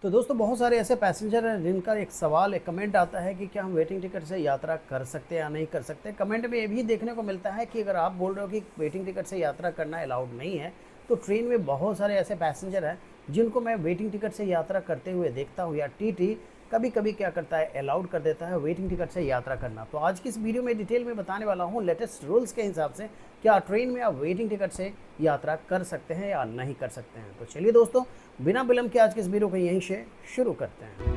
तो दोस्तों बहुत सारे ऐसे पैसेंजर हैं जिनका एक सवाल एक कमेंट आता है कि क्या हम वेटिंग टिकट से यात्रा कर सकते हैं या नहीं कर सकते। कमेंट में ये भी देखने को मिलता है कि अगर आप बोल रहे हो कि वेटिंग टिकट से यात्रा करना अलाउड नहीं है, तो ट्रेन में बहुत सारे ऐसे पैसेंजर हैं जिनको मैं वेटिंग टिकट से यात्रा करते हुए देखता हूँ, या टीटी कभी कभी क्या करता है, अलाउड कर देता है वेटिंग टिकट से यात्रा करना। तो आज की इस वीडियो में डिटेल में बताने वाला हूँ लेटेस्ट रूल्स के हिसाब से क्या ट्रेन में आप वेटिंग टिकट से यात्रा कर सकते हैं या नहीं कर सकते हैं। तो चलिए दोस्तों, बिना विलंब के आज के इस वीडियो को यहीं से शुरू करते हैं।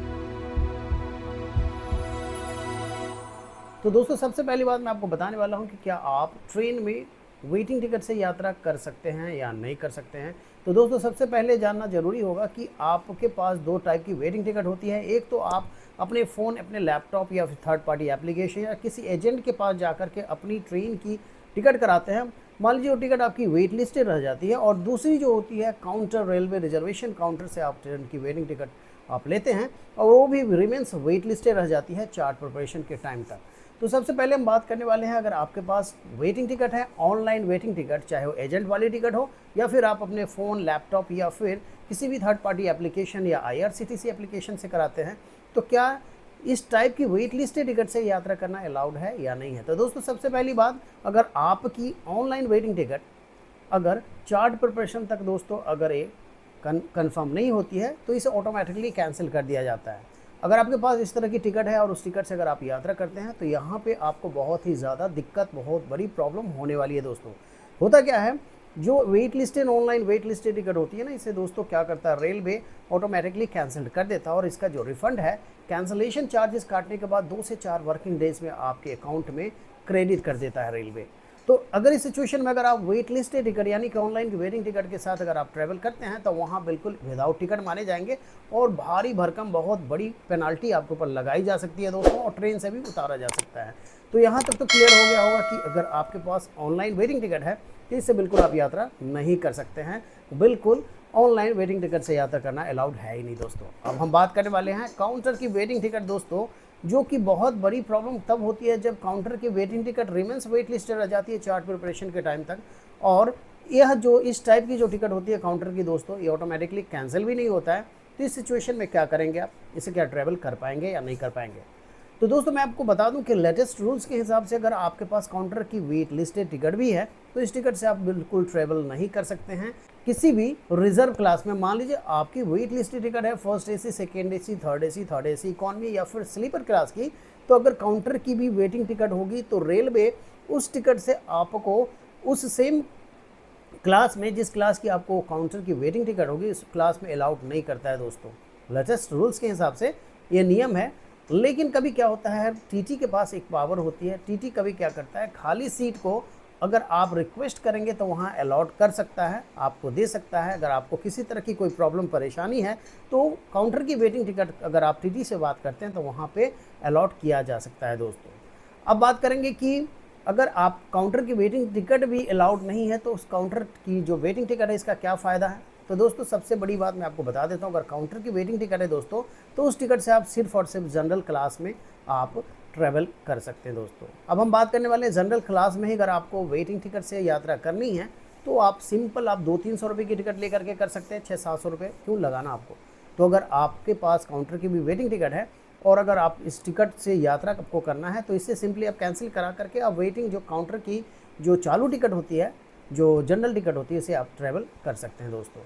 तो दोस्तों सबसे पहली बात मैं आपको बताने वाला हूं कि क्या आप ट्रेन में वेटिंग टिकट से यात्रा कर सकते हैं या नहीं कर सकते हैं। तो दोस्तों सबसे पहले जानना जरूरी होगा कि आपके पास दो टाइप की वेटिंग टिकट होती है। एक तो आप अपने फ़ोन, अपने लैपटॉप या फिर थर्ड पार्टी एप्लीकेशन या किसी एजेंट के पास जाकर के अपनी ट्रेन की टिकट कराते हैं। मान लीजिए वो टिकट आपकी वेट लिस्टें रह जाती है। और दूसरी जो होती है काउंटर, रेलवे रिजर्वेशन काउंटर से आप ट्रेन की वेटिंग टिकट आप लेते हैं और वो भी रिमेंस वेट लिस्टें रह जाती है चार्ट प्रिपरेशन के टाइम तक। तो सबसे पहले हम बात करने वाले हैं, अगर आपके पास वेटिंग टिकट है, ऑनलाइन वेटिंग टिकट, चाहे वो एजेंट वाली टिकट हो या फिर आप अपने फ़ोन, लैपटॉप या फिर किसी भी थर्ड पार्टी एप्लीकेशन या IRCTC एप्लीकेशन से कराते हैं, तो क्या इस टाइप की वेट लिस्ट टिकट से यात्रा करना अलाउड है या नहीं है। तो दोस्तों सबसे पहली बात, अगर आपकी ऑनलाइन वेटिंग टिकट अगर चार्ट प्रिपरेशन तक दोस्तों अगर ये कंफर्म नहीं होती है तो इसे ऑटोमेटिकली कैंसिल कर दिया जाता है। अगर आपके पास इस तरह की टिकट है और उस टिकट से अगर आप यात्रा करते हैं तो यहाँ पे आपको बहुत ही ज़्यादा दिक्कत, बहुत बड़ी प्रॉब्लम होने वाली है दोस्तों। होता क्या है, जो wait listed online wait listed ticket होती है ना, इसे दोस्तों क्या करता है, रेलवे ऑटोमेटिकली कैंसिल कर देता है और इसका जो रिफंड है कैंसलेशन चार्जेस काटने के बाद 2 से 4 वर्किंग डेज में आपके अकाउंट में क्रेडिट कर देता है रेलवे। तो अगर इस सिचुएशन में अगर आप वेट लिस्टेड टिकट यानी कि ऑनलाइन की वेटिंग टिकट के साथ अगर आप ट्रैवल करते हैं तो वहाँ बिल्कुल विदाउट टिकट माने जाएंगे और भारी भरकम बहुत बड़ी पेनाल्टी आपके ऊपर लगाई जा सकती है दोस्तों, और ट्रेन से भी उतारा जा सकता है। तो यहाँ तक तो क्लियर हो गया होगा कि अगर आपके पास ऑनलाइन वेटिंग टिकट है तो इससे बिल्कुल आप यात्रा नहीं कर सकते हैं। बिल्कुल ऑनलाइन वेटिंग टिकट से यात्रा करना अलाउड है ही नहीं दोस्तों। अब हम बात करने वाले हैं काउंटर की वेटिंग टिकट दोस्तों, जो कि बहुत बड़ी प्रॉब्लम तब होती है जब काउंटर की waiting ticket remains wait list रह जाती है चार्ट प्रिपरेशन के टाइम तक। और यह जो इस टाइप की जो टिकट होती है काउंटर की दोस्तों, ये ऑटोमेटिकली कैंसिल भी नहीं होता है। तो इस सिचुएशन में क्या करेंगे आप, इसे क्या ट्रैवल कर पाएंगे या नहीं कर पाएंगे। तो दोस्तों मैं आपको बता दूं कि लेटेस्ट रूल्स के हिसाब से अगर आपके पास काउंटर की वेट लिस्टेड टिकट भी है तो इस टिकट से आप बिल्कुल ट्रैवल नहीं कर सकते हैं किसी भी रिजर्व क्लास में। मान लीजिए आपकी वेट लिस्टेड टिकट है first AC, second AC, third AC economy या फिर स्लीपर क्लास की, तो अगर काउंटर की भी वेटिंग टिकट होगी तो रेलवे उस टिकट से आपको उस सेम क्लास में, जिस क्लास की आपको काउंटर की वेटिंग टिकट होगी, उस क्लास में अलाउड नहीं करता है दोस्तों। लेटेस्ट रूल्स के हिसाब से ये नियम है। लेकिन कभी क्या होता है, टीटी के पास एक पावर होती है, टीटी कभी क्या करता है, खाली सीट को अगर आप रिक्वेस्ट करेंगे तो वहाँ अलॉट कर सकता है, आपको दे सकता है। अगर आपको किसी तरह की कोई प्रॉब्लम परेशानी है तो काउंटर की वेटिंग टिकट अगर आप टीटी से बात करते हैं तो वहाँ पे अलॉट किया जा सकता है दोस्तों। अब बात करेंगे कि अगर आप काउंटर की वेटिंग टिकट भी अलाउड नहीं है तो उस काउंटर की जो वेटिंग टिकट है इसका क्या फ़ायदा है। तो दोस्तों सबसे बड़ी बात मैं आपको बता देता हूँ, अगर काउंटर की वेटिंग टिकट है दोस्तों तो उस टिकट से आप सिर्फ और सिर्फ जनरल क्लास में आप ट्रैवल कर सकते हैं दोस्तों। अब हम बात करने वाले हैं जनरल क्लास में ही अगर आपको वेटिंग टिकट से यात्रा करनी है तो आप सिंपल आप 200-300 रुपये की टिकट लेकर के कर सकते हैं। 600-700 रुपये क्यों लगाना आपको। तो अगर आपके पास काउंटर की भी वेटिंग टिकट है और अगर आप इस टिकट से यात्रा आपको करना है तो इससे सिंपली आप कैंसिल करा करके आप वेटिंग जो काउंटर की जो चालू टिकट होती है, जो जनरल टिकट होती है, इसे आप ट्रैवल कर सकते हैं दोस्तों।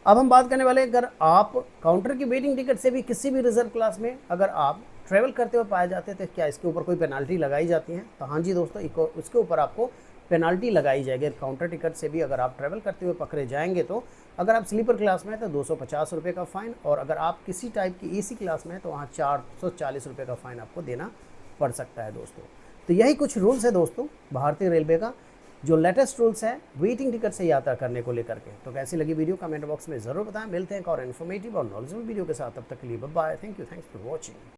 अब हम बात करने वाले हैं, अगर आप काउंटर की वेटिंग टिकट से भी किसी भी रिजर्व क्लास में अगर आप ट्रैवल करते हुए पाए जाते हैं तो क्या इसके ऊपर कोई पेनाल्टी लगाई जाती है। तो हाँ जी दोस्तों, इसके ऊपर आपको पेनाल्टी लगाई जाएगी। काउंटर टिकट से भी अगर आप ट्रैवल करते हुए पकड़े जाएंगे तो अगर आप स्लीपर क्लास में हैं तो 250 रुपये का फ़ाइन, और अगर आप किसी टाइप की AC क्लास में हैं तो वहाँ 440 रुपये का फ़ाइन आपको देना पड़ सकता है दोस्तों। तो यही कुछ रूल्स है दोस्तों भारतीय रेलवे का, जो लेटेस्ट रूल्स है वेटिंग टिकट से यात्रा करने को लेकर के। तो कैसी लगी वीडियो कमेंट बॉक्स में ज़रूर बताएं। मिलते हैं एक और इन्फॉर्मेटिव और नॉलेजेबल वीडियो के साथ, तब तक के लिए bye bye. Thanks for watching.